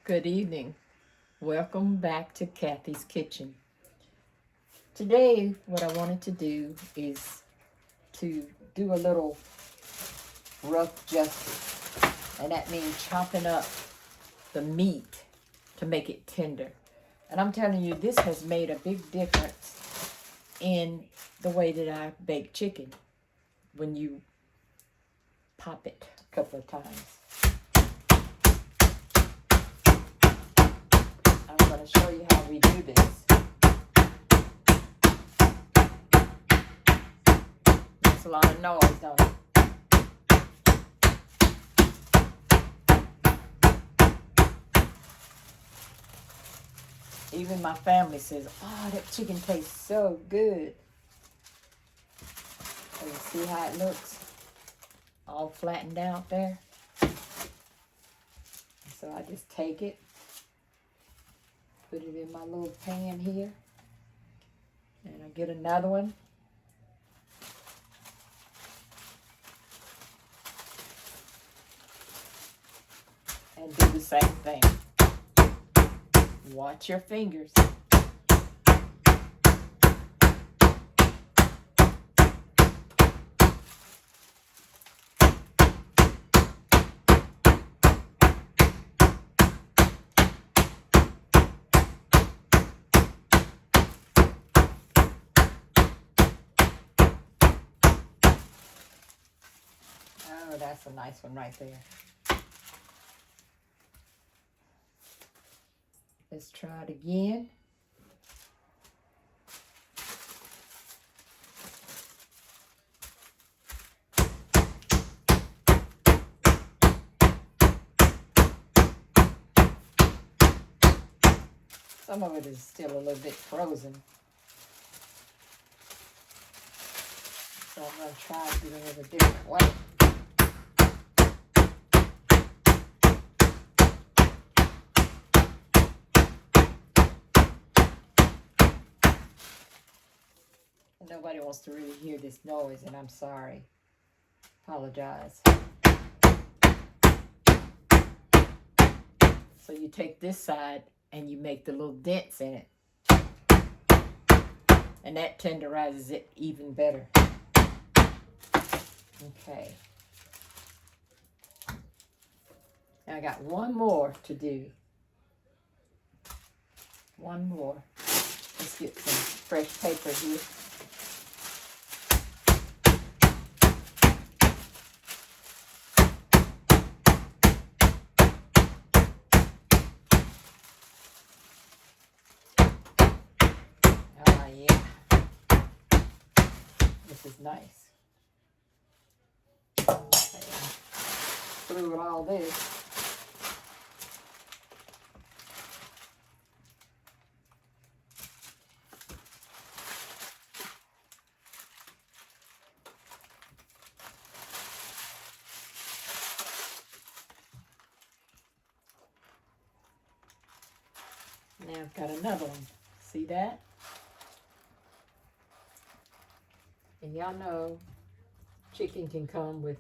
Good evening. Welcome back to Kathy's Kitchen. Today, what I wanted to do is to do a little rough justice, and that means chopping up the meat to make it tender. And I'm telling you, this has made a big difference in the way that I bake chicken when you pop it a couple of times. I'm going to show you how we do this. Makes a lot of noise, don't it? Even my family says, oh, that chicken tastes so good. So you see how it looks? All flattened out there. So I just take it, put it in my little pan here, and I get another one. And do the same thing. Watch your fingers. Oh, that's a nice one right there. Let's try it again. Some of it is still a little bit frozen. So I'm going to try to do it a different way. Nobody wants to really hear this noise, and I'm sorry. Apologize. So you take this side and you make the little dents in it. And that tenderizes it even better. Okay. Now I got one more to do. One more. Let's get some fresh paper here. Yeah. This is nice. Okay. Through with all this. Now I've got another one. See that? And y'all know chicken can come with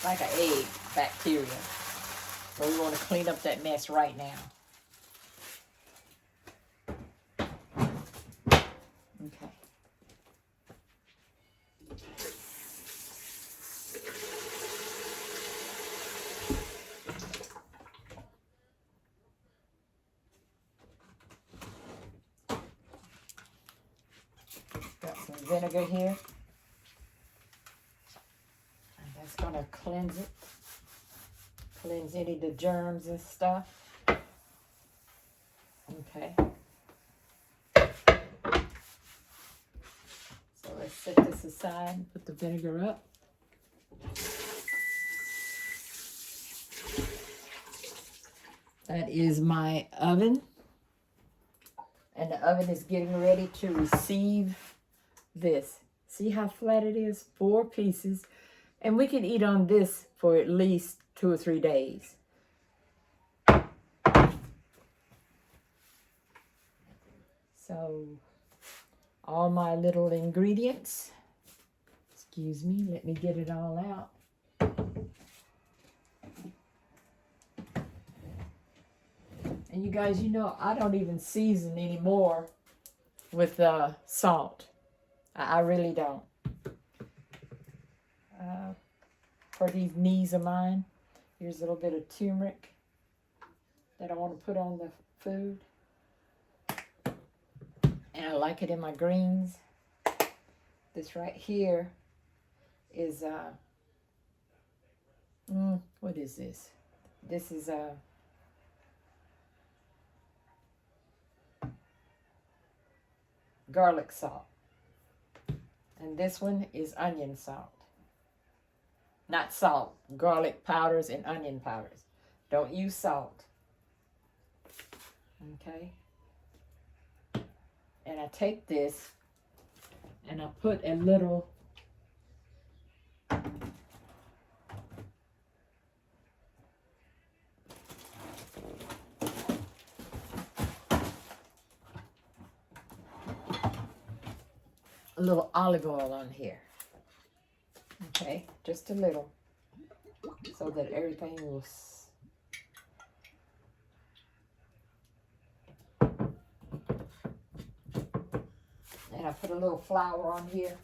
like an egg bacteria. So we want to clean up that mess right now. Okay. Got some vinegar here. And that's going to cleanse it. Cleanse any of the germs and stuff. Okay. So let's set this aside and put the vinegar up. That is my oven. And the oven is getting ready to receive this. See how flat it is? 4 pieces. And we can eat on this for at least 2 or 3 days. So, all my little ingredients. Excuse me, let me get it all out. And you guys, you know, I don't even season anymore with salt. I really don't. For these knees of mine, here's a little bit of turmeric that I want to put on the food. And I like it in my greens. This right here is, what is this? This is garlic salt. And this one is onion salt. Not salt, garlic powders and onion powders. Don't use salt. Okay? And I take this and I put a little olive oil on here. Okay, just a little, so that everything will and I put a little flour on here.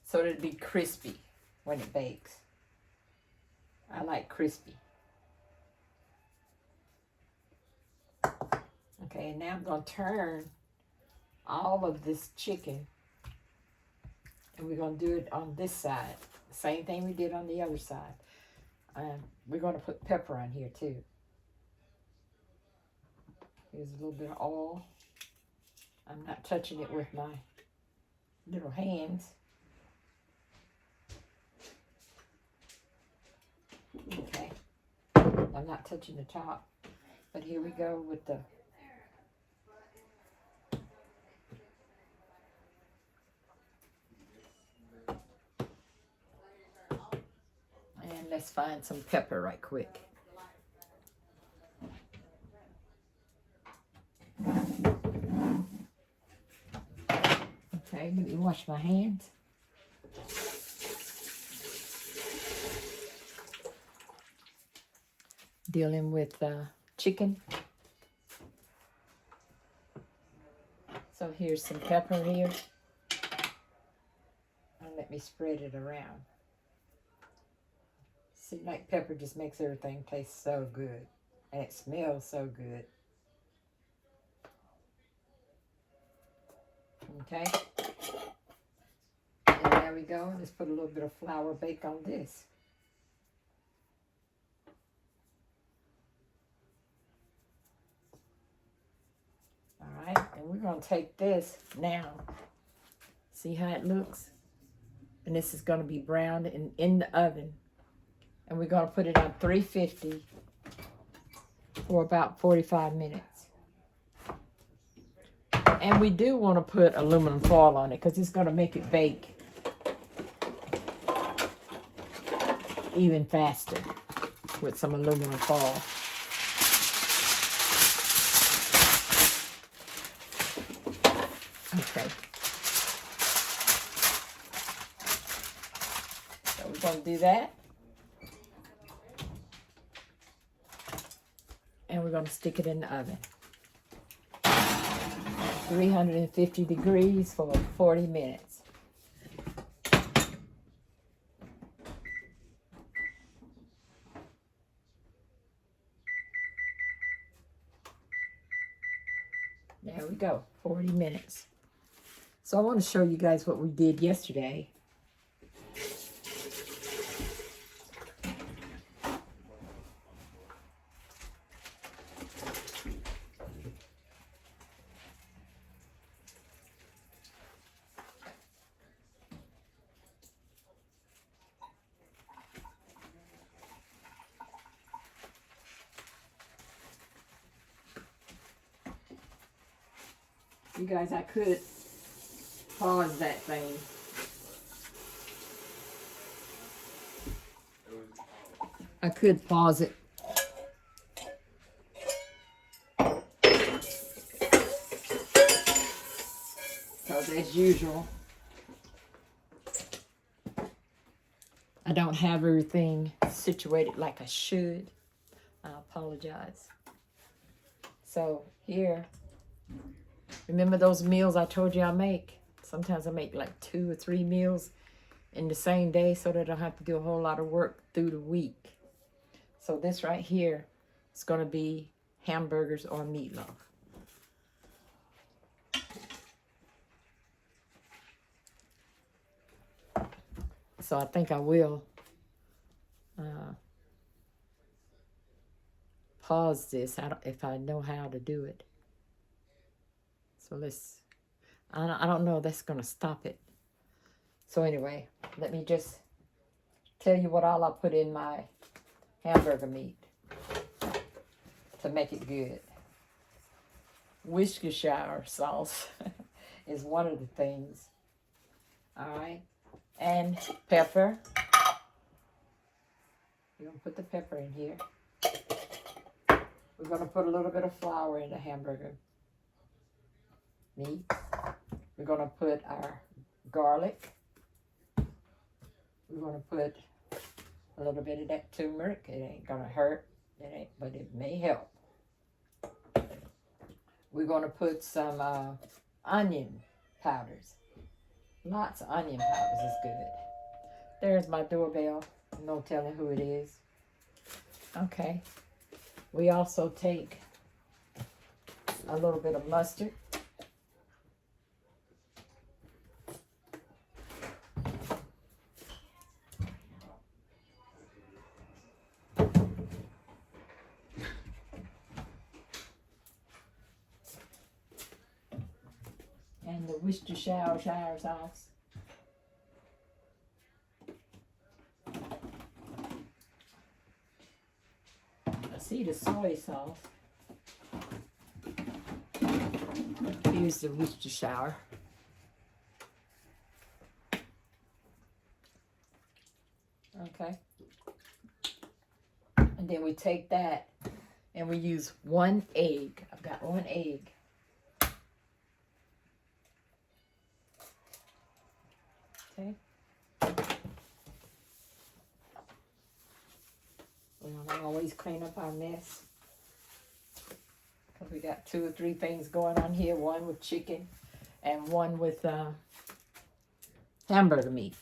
So that it'll be crispy when it bakes. I like crispy. Okay, and now I'm going to turn all of this chicken, and we're going to do it on this side. Same thing we did on the other side. We're going to put pepper on here too. Here's a little bit of oil. I'm not touching it with my little hands. Okay. I'm not touching the top. But here we go with the and let's find some pepper right quick. Okay, let me wash my hands. Dealing with chicken. So here's some pepper here. And let me spread it around. See, like pepper just makes everything taste so good. And it smells so good. Okay. And there we go. Let's put a little bit of flour bake on this. Alright, and we're going to take this now. See how it looks? And this is going to be browned in the oven. And we're going to put it on 350 for about 45 minutes. And we do want to put aluminum foil on it because it's going to make it bake even faster with some aluminum foil. Okay. So we're going to do that. And we're going to stick it in the oven. 350 degrees for 40 minutes. There we go, 40 minutes. So I want to show you guys what we did yesterday. You guys, I could pause that thing. I could pause it. Because as usual, I don't have everything situated like I should. I apologize. So here, remember those meals I told you I make? Sometimes I make like 2 or 3 meals in the same day so that I don't have to do a whole lot of work through the week. So this right here is going to be hamburgers or meatloaf. So I think I will pause this if I know how to do it. So I don't know, that's going to stop it. So anyway, let me just tell you what all I put in my hamburger meat to make it good. Worcestershire sauce is one of the things. All right. And pepper. You're going to put the pepper in here. We're going to put a little bit of flour in the hamburger meat. We're going to put our garlic. We're going to put a little bit of that turmeric. It ain't going to hurt, but it may help. We're going to put some onion powders. Lots of onion powders is good. There's my doorbell. No telling who it is. Okay. We also take a little bit of mustard. And the Worcestershire sauce. I see the soy sauce. Here's the Worcestershire. Okay. And then we take that and we use 1 egg. I've got 1 egg. Okay. We don't always clean up our mess because we got 2 or 3 things going on here. One with chicken and one with hamburger meat.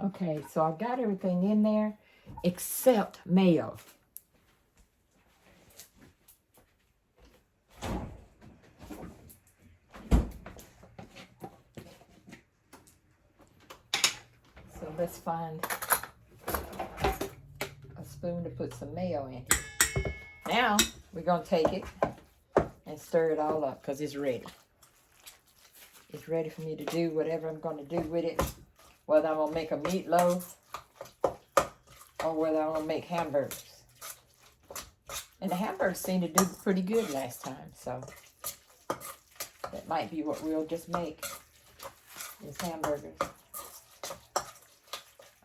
Okay, so I've got everything in there except mayo. So let's find a spoon to put some mayo in here. Now we're going to take it and stir it all up because it's ready. It's ready for me to do whatever I'm going to do with it. Whether I'm going to make a meatloaf or whether I'm going to make hamburgers. And the hamburgers seemed to do pretty good last time, so that might be what we'll just make, is hamburgers.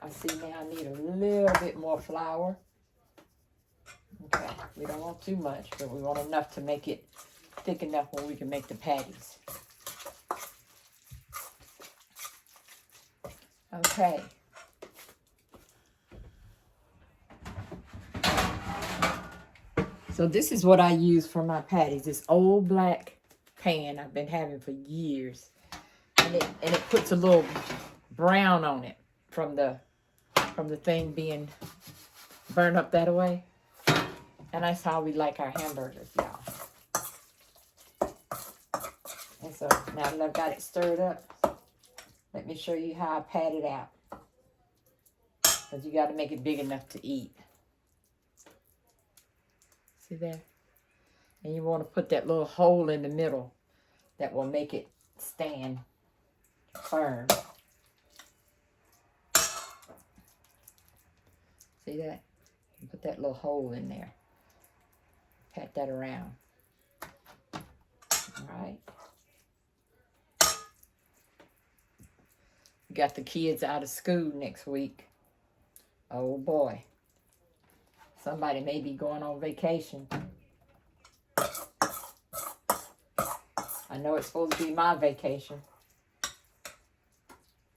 I see now I need a little bit more flour. Okay, we don't want too much, but we want enough to make it thick enough where we can make the patties. Okay. So this is what I use for my patties. This old black pan I've been having for years. And it puts a little brown on it from the thing being burned up that way. And that's how we like our hamburgers, y'all. And so now that I've got it stirred up, let me show you how I pat it out. Because you got to make it big enough to eat. See there? And you want to put that little hole in the middle that will make it stand firm. See that? You put that little hole in there. Pat that around. All right. We got the kids out of school next week. Oh boy. Somebody may be going on vacation. I know it's supposed to be my vacation.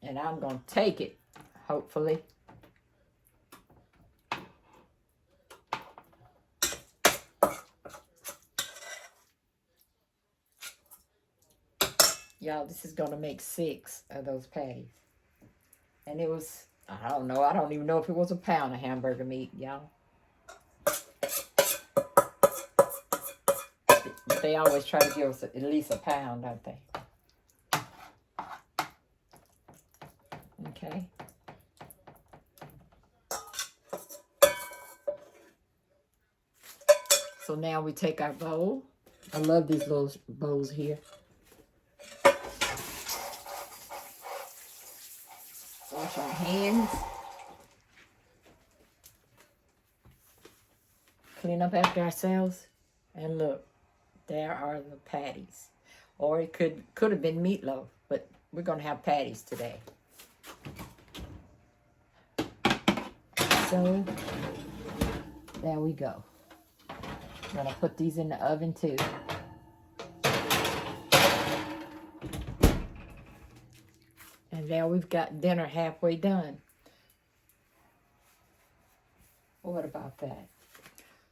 And I'm going to take it, hopefully. Y'all, this is going to make 6 of those patties. And it was, I don't know, I don't even know if it was a pound of hamburger meat, y'all. But they always try to give us at least a pound, don't they? Okay. So now we take our bowl. I love these little bowls here. Wash our hands. Clean up after ourselves. And look, there are the patties. Or it could have been meatloaf, but we're going to have patties today. So, there we go. I'm going to put these in the oven too. And now we've got dinner halfway done. What about that?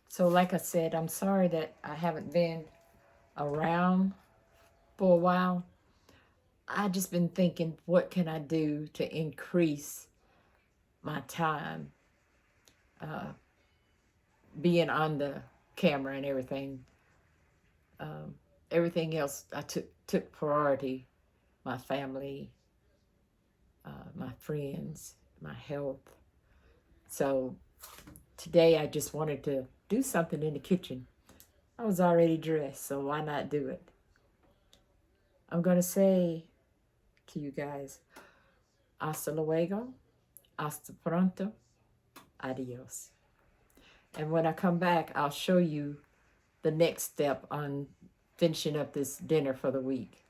So like I said, I'm sorry that I haven't been around for a while. I've just been thinking, what can I do to increase my time being on the camera and everything. Everything else I took priority. My family, my friends, my health. So today I just wanted to do something in the kitchen. I was already dressed, so why not do it? I'm going to say to you guys, hasta luego, hasta pronto, adios. And when I come back, I'll show you the next step on finishing up this dinner for the week.